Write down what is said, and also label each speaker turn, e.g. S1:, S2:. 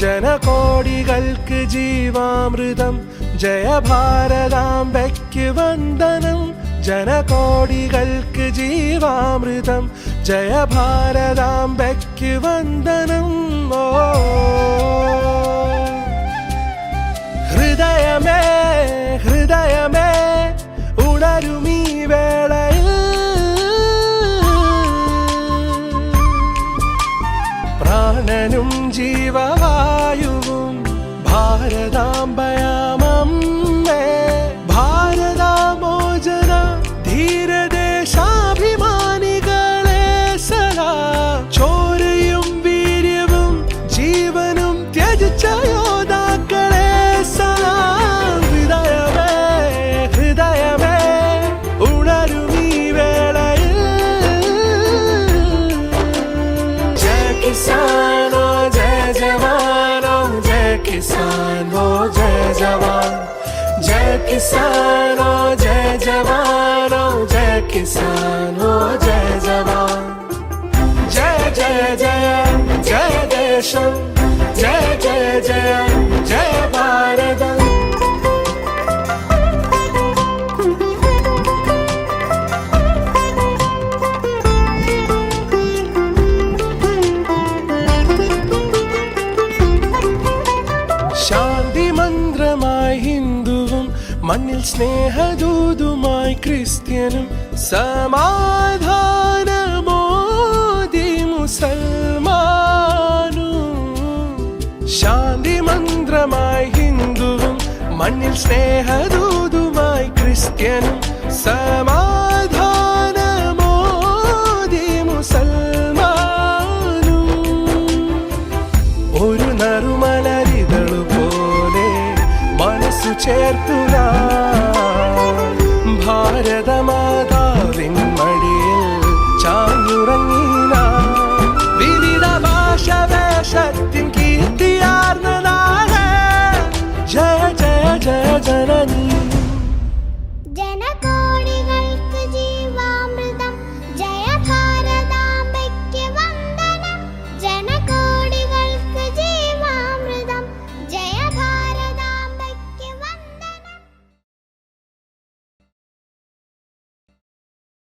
S1: ജനകോടികൾക്ക് ജീവാമൃതം ജയ ഭാരതാംബയ്ക്ക് വന്ദനം. ജനകോടികൾക്ക് ജീവാമൃതം ജയ ഭാരതാംബയ്ക്ക് വന്ദനം. ഓ ഹൃദയമേ ഹൃദയമേ ഉണരുമീ വേളയിൽ പ്രാണനും ജീവവായുവും ഭാരതാംബയാമമ്മേ. ഭാരതാമോചന ധീരദേശാഭിമാനികളെ സലാം. ചോരയും വീര്യവും ജീവനും ത്യജിച്ച യോദ്ധാക്കളെ സലാം. ഹൃദയമേ ഹൃദയമേ ഉണരുമീ വേളയിൽ ജയ കിസാൻ ഓ ജയ ജവാൻ ഓ ജയ കിസാൻ ഓ ജയ ജവാൻ. ജയ കിസാൻ ഓ ജയ ജവാൻ ഓ ജയ കിസാൻ ഓ ജയ ജവാൻ. ജയ ജയ ജയ ജയ ദേശം ജയ ജയ ജയ ജയ ഭാരതം. ശാന്തി മന്ത്രമായി ഹിന്ദുവും മണ്ണിൽ സ്നേഹദൂതുമായി ക്രിസ്ത്യനും സമാധാനമോദി മുസൽമാനും. ശാന്തി മന്ത്രമായി ഹിന്ദുവും മണ്ണിൽ സ്നേഹദൂതുമായി ക്രിസ്ത്യനും സമാധാനമോദി മുസൽമാനും. ഒരു നറുമലരിതളു പോലെ മനസ്സു ചേർത്തുക ഭാരതമാതാവിൻ മടിയിൽ ചാഞ്ഞുറങ്ങിന. വിവിധ ഭാഷവേഷത്തിൻ